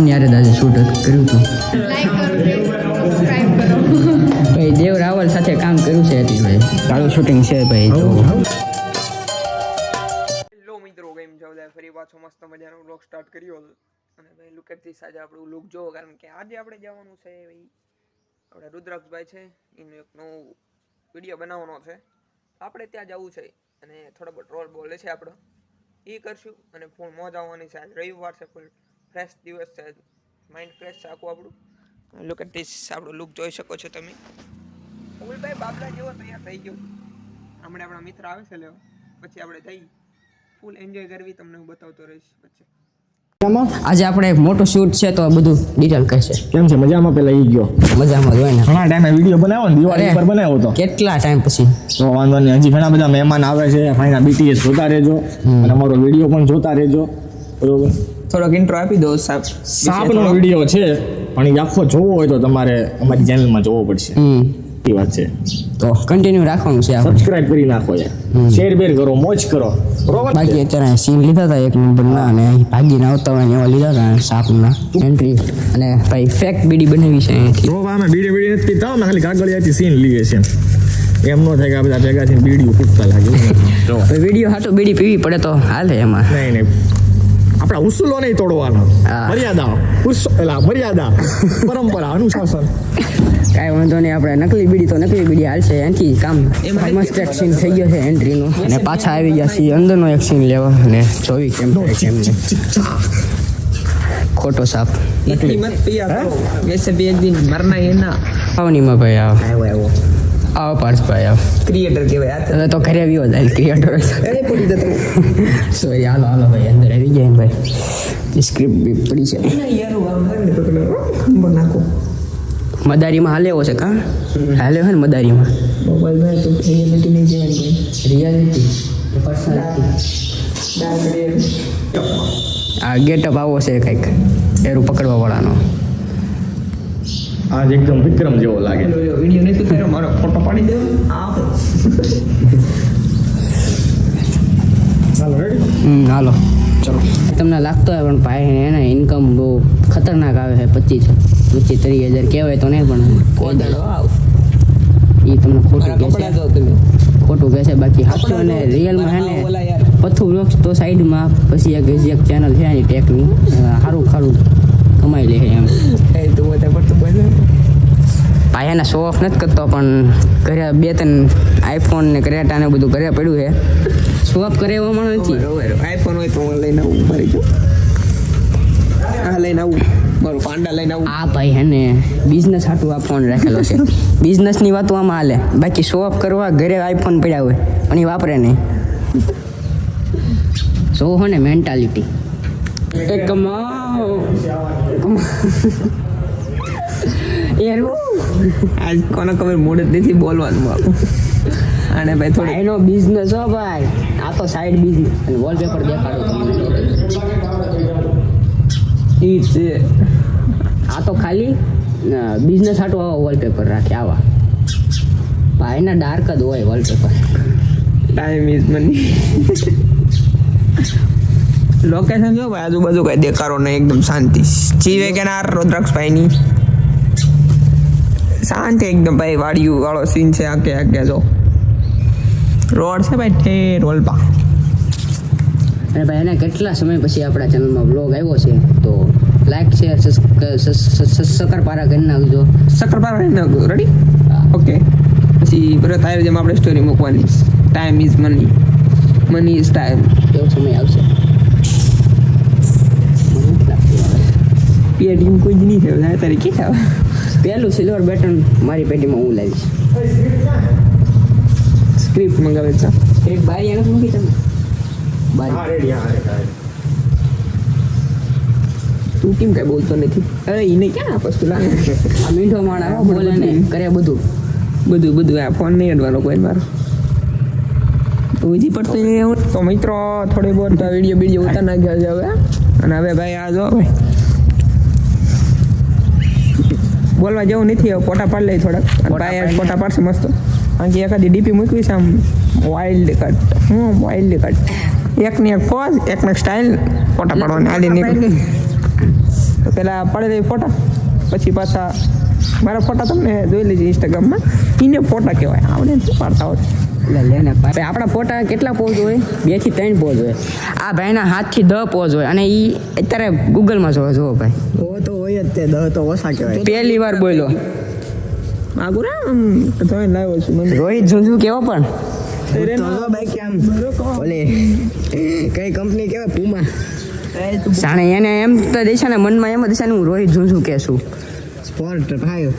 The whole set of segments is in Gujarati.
એમની યારે આજે શૂટ કર્યું હતું. લાઈક કરો, શેર કરો, સબસ્ક્રાઇબ કરો. ભાઈ દેવ રાવલ સાથે કામ કર્યું છે એટલે ભાઈ સારું શૂટિંગ છે ભાઈ. તો હેલો મિત્રો, કેમ છો બધા? ફરી પાછો મસ્ત મજાનો વ્લોગ સ્ટાર્ટ કર્યો અને ભાઈ લુક એટ ધીસ. આજે આપણું લુક જોવો, કારણ કે આજે આપણે જવાનું છે ભાઈ આપણે રુદ્રાક્ષભાઈ છે એનું એક નવું વિડીયો બનાવવાનો છે. આપણે ત્યાં જવું છે અને થોડો બહુ રોલ બોલે છે આપણો એ કરશું અને ફૂલ મોજ આવવાની છે. આજ રવિવાર છે, ફૂલ ફ્રેશ દિવસ છે, માઇન્ડ ફ્રેશ છે આખું આપણું. લુક એટ ધીસ, આપણું લુક જોઈ શકો છો તમે. ભાઈ બાબલા જેવો તૈયાર થઈ ગયો. હમણાં આપણા મિત્ર આવે છે લેવા, પછી આપણે જઈ ફૂલ એન્જોય કરવી, તમને હું બતાવતો રહીશ પછી. આજે આપણે એક મોટો શૂટ છે તો બધું ડિટેલ કહેશે. કેમ છે? મજામાં? પેલા ઈ ગયો મજામાં જ હોય ને. ઘણા ટાઈમે વિડીયો બનાવ્યો ને, દિવાળી પર બનાવ્યો તો. કેટલા ટાઈમ પછી? તો વાંધો નહીં, હજી ઘણા બધા મહેમાન આવે છે. ભાઈના BTS જોતા રહેજો અને અમારો વિડીયો પણ જોતા રહેજો, બરોબર? થોડોક ઇન્ટ્રો આપી દો. સાપનો વિડીયો છે પણ એ આખો જોવો હોય તો તમારે અમારી ચેનલમાં જોવો પડશે. એ વાત છે. તો કન્ટિન્યુ રાખવાનું છે આપણે. સબસ્ક્રાઇબ કરી નાખો યાર, શેર બેર કરો, મોજ કરો, બરોબર? બાકી અત્યારે સીન લીધા હતા એક નંબરના અને ભાગીને આવતા હોય ને એવા લીધા હતા સાપના એન્ટ્રી. અને ભાઈ ફેક બીડી બનાવી છે અહીંથી. જો અમે બીડી નથી પીતા, અમે ખાલી કાગળિયાથી સીન લઈએ છીએ. એમ ન થાય કે આ બધા ભેગા થઈને બીડીઓ ફૂટતા લાગે. જો વિડીયો હાટો બીડી પીવી પડે તો હાલે એમાં. નહીં આપણા ઉસૂલો નહીં તોડવાનો. મર્યાદા પરંપરા અનુશાસન. કાંઈ વાંધો નહીં, આપણે નકલી બીડી હાલશે. એનાથી કામ મસ્ત એક સીન થઈ ગયો છે એન્ટ્રીનો અને પાછા આવી ગયા છીએ અંદરનો એક સીન લેવા અને જોઈ કેમ થાય કેમ નહીં. ખોટો સાપ इतनी मत पिया करो, वैसे भी एक दिन मरना है ना. આવનીમાં ભાઈ આવો પાર્થભાઈ આવો. क्रिएटर के भाई आते હવે તો ઘરે આવ્યો જાય ક્રિએટર. अरे पूरी तो સોરી, હાલો ભાઈ અંદર આવી જાય ભાઈ. સ્ક્રિપ્ટ બી પડી છે. यार वो हम ने पकड़ो बना को મદારીમાં હાલે એવો છે કાં હાલે હોય ને મદારીમાં. मोबाइल में तो रियलिटी नहीं जीवन की રિયાલિટી પર્સનાલિટી આ ગેટઅપ આવો છે કંઈક એરું પકડવા વાળાનો. આજ એકદમ વિક્રમ જેવો લાગે. वीडियो नहीं तो तेरा मारो फोटो पाड़ी दे आप. ચાલો રેડી. હાલો ચલો. તમને લાગતો હોય પણ ભાઈ એને ઇન્કમ બહુ ખતરનાક આવે છે. 25-30 હજાર કહેવાય તો નહીં પણ કોદડો આવ એ તમને ખોટું કપડા કહેશે. દો તમે ખોટું કહેશે બાકી સાચું અને રિયલમાં હે ને બોલા યાર. પથ્થુ વૃક્ષ તો સાઈડમાં, પછી એક ચેનલ છે એની ટેકની સારું ખારું કમાઈ લે છે એમ. એ તો બધા પર તો બોલ. ભાઈ એના શો ઓફ નથી કરતો પણ ઘરે 2-3 આઈફોન ને ક્રેટા ને બધું ઘરે પડ્યું છે. શો ઓફ કરે એવો માણસ નથી. આઈફોન હોય તો હું લઈને આવું મારી જો. આ લઈને આવું મારું પાંડા લઈને આવું. આ ભાઈ હે ને બિઝનેસ હાટું આ ફોન રાખેલો છે. બિઝનેસની વાતો આમાં હાલે, બાકી શો ઓફ કરવા ઘરે આઈફોન પડ્યા હોય પણ એ વાપરે નહીં. શો હો ને મેન્ટાલિટી. એ કમાઓ યાર. આજ કોને ખબર મૂડ જ નથી બોલવાનું મારું. અને ભાઈ થોડી એનો બિઝનેસ હો ભાઈ, આ તો સાઈડ બિઝનેસ. અને વોલપેપર દેખાડો તમને. ઈ છે આ તો ખાલી બિઝનેસ હાટું આવા વોલપેપર રાખે આવા. ભાઈના ડાર્ક જ હોય wallpaper. Time is money. Location જો ભાઈ, આજુબાજુ કઈ દેખાડો નહીં, એકદમ શાંતિ. જીવે કે ના રુદ્રાક્ષભાઈની શાંતિ એકદમ ભાઈ. વાડિયું વાળો સીન છે આકે જો રોડ છે ભાઈ, ઠેર રોલપા. અને ભાઈ એને કેટલા સમય પછી આપણા ચેનલમાં બ્લોગ આવ્યો છે તો લાઈક શેર સકરપારા કરી નાખજો. શક્કરપારા રેડી. ઓકે, પછી બરાબર તારી જેમ આપણે સ્ટોરી મૂકવાની. Time is money, money is time. એવો સમય આવશે. પેટીમ કોઈ જ નહીં થયું તારી કે થાવ. પહેલું સિલ્વર બેટન મારી પેટીમાં હું લાવીશ. સ્ક્રિપ્ટ મંગાવે છે. એક બારી એને મૂકી તમે બારી. રેડી. હા તું કેમ કઈ બોલતો નથી? અરે એને ક્યાં આપસ તું લાગે. આ મીઠો માણા બોલે ને કરે બધું આ ફોન નહીં અડવાનો કોઈ મારો. ઉજી પડતો તો મિત્રો થોડી બહુ વિડીયો ઉતાર નાખ્યો છે હવે. અને હવે ભાઈ આ જો ભાઈ બોલવા જેવું નથી. હવે ફોટા પાડી લઈ થોડાક. ભાઈ ફોટા પાડશે મસ્ત. કારણ કે એકાદી ડીપી મૂકવી છે આમ વાઇલ્ડ કટ. Wild cut. એકની એક પોઝ, એકને સ્ટાઇલ ફોટા પાડવાની. આલી નીકળી તો પહેલાં પાડી દઈએ ફોટા, પછી પાછા મારા ફોટા તમને જોઈ લેજો ઇન્સ્ટાગ્રામમાં. એને ફોટા કહેવાય, આવડે શું પાડતા હોય. એટલે લેને ભાઈ આપણા ફોટા કેટલા પોઝ હોય? 2 થી 3 પોઝ હોય. આ ભાઈના 7 થી 10 પોઝ હોય અને એ અત્યારે ગૂગલમાં જોવો ભાઈ. તો હોય જ તે 10 તો ઓછા કહેવાય. પહેલી વાર બોલ્યો આગળ જોઈને લાવ્યો છું મને. રોહિત ઝુંઝુ કેવો પણ તો જો ભાઈ કેમ ઓલે કઈ કંપની કહેવાય પૂમા. જાણે એને એમ તો દેશે ને મનમાં એમ જ છે ને હું રોહિત ઝુંઝુ કહેશું. સ્પોર્ટ ભાઈ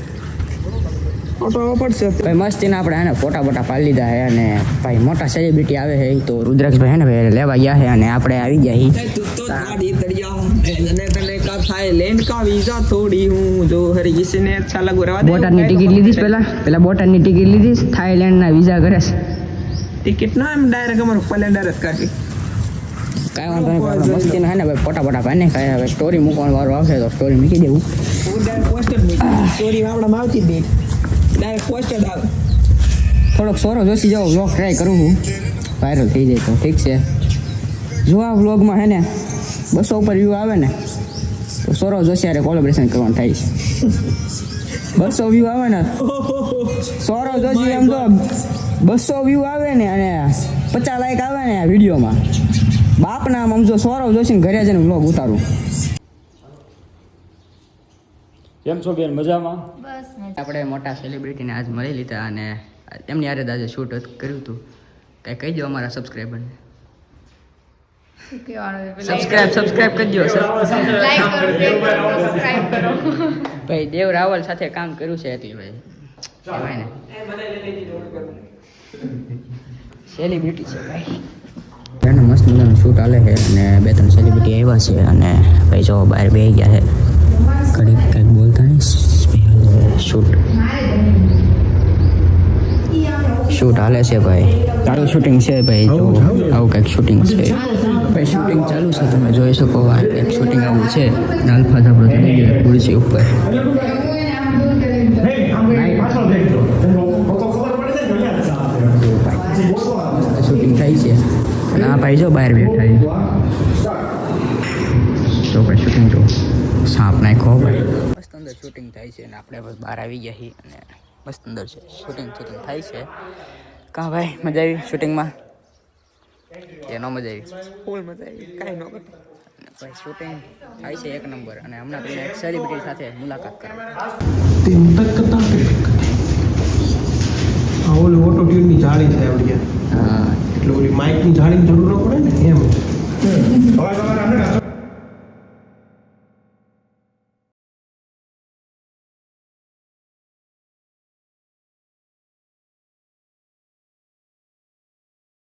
ફોટો પડશે. ભાઈ મસ્તીના આપણે એને ફોટા બોટા પાડી લીધા છે અને ભાઈ મોટા સેલિબ્રિટી આવે છે તો રુદ્રાક્ષભાઈ હે ને ભાઈ લેવા ગયા છે અને આપણે આવી ગયા છીએ. તું તો ગાડી તળિયા અને તને કા થાય લેન્ડ કા વીઝા થોડી હું જો હરી કિસને અચ્છા લગો રવા દે. બોટાદની ટિકિટ લીધી છે પેલા બોટાદની ટિકિટ લીધી છે. થાઈલેન્ડના વિઝા કરે છે. ટિકિટ ના એમ ડાયરેક્ટ અમારું કેલેન્ડર જ કાઢી. કાંઈ વાંધો નહીં આપણે મસ્તીના હે ને ભાઈ ફોટા બોટા પાડીને કાંઈ હવે સ્ટોરી મૂકવાનો વારો આવશે તો સ્ટોરી મૂકી દેવું. પોસ્ટર સ્ટોરી આપણામાં આવતી જ નહીં, ડાયરેક્ટ પોસ્ટર આવે. થોડોક સોરો જોશી જાઓ વ્લોગ ટ્રાય કરું છું, વાયરલ થઈ જાય તો ઠીક છે. જો આ વ્લોગમાં હે ને 200 ઉપર વ્યૂ આવે ને તો સોરો જોશી હારે કોલેબરેશન કરવાનું થાય છે. 200 વ્યૂ આવે ને સોરો જોશી એમ તો 200 વ્યૂ આવે ને અને 50 લાઈક આવે ને આ વિડીયોમાં બાપના આમ જો સોરો જોશીને ઘરે જઈને વ્લોગ ઉતારું. કેમ છો બેન, મજામાં? બસ આપણે મોટા સેલિબ્રિટીને આજ મળી લીધા અને એમની હારે આજે શૂટ કર્યું હતું. કંઈ કહી દો અમારા સબસ્ક્રાઈબરને. શું કહેવાનું? સબસ્ક્રાઇબ કરી દો સર. લાઈક કરો, શેર કરો, સબસ્ક્રાઇબ કરો. ભાઈ દેવ રાવલ સાથે કામ કર્યું છે એટલે ભાઈ કહેવાય ને સેલિબ્રિટી છે ભાઈ. એને મસ્ત મજાનું શૂટ હાલે છે અને 2-3 સેલિબ્રિટી આવ્યા છે અને ભાઈ જો બહાર બેસી ગયા છે. ઘડીક કંઈક બોલતા નહીં. શૂટ હાલે છે ભાઈ, સારું શૂટિંગ છે ભાઈ. જો આવું કંઈક શૂટિંગ છે ભાઈ, શૂટિંગ ચાલુ છે તમે જોઈ શકો. આ એક શૂટિંગ આવું છે. અલ્ફા ઝાપડો થઈ ગયો ખુરશી ઉપર. શૂટિંગ થાય છે અને આ ભાઈ જો બહાર બેઠા છે. તો ભાઈ શૂટિંગ જો સાપ નાખો ભાઈ. મસ્ત અંદર શૂટિંગ થાય છે અને આપણે બસ બહાર આવી ગયા છીએ અને મસ્ત અંદર છે શૂટિંગ થાય છે. કાં ભાઈ મજા આવી શૂટિંગમાં? એ ન મજા આવી? ફૂલ મજા આવી, કાંઈ ન કરતો. ભાઈ શૂટિંગ થાય છે 1 નંબર અને હમણાં તમને એક સેલિબ્રિટી સાથે મુલાકાત કરો. ઓલી ઓટો ટ્યુનની જાળી થાય આવડી હા એટલે ઓલી માઇકની જાળીની જરૂર ન પડે ને એમ.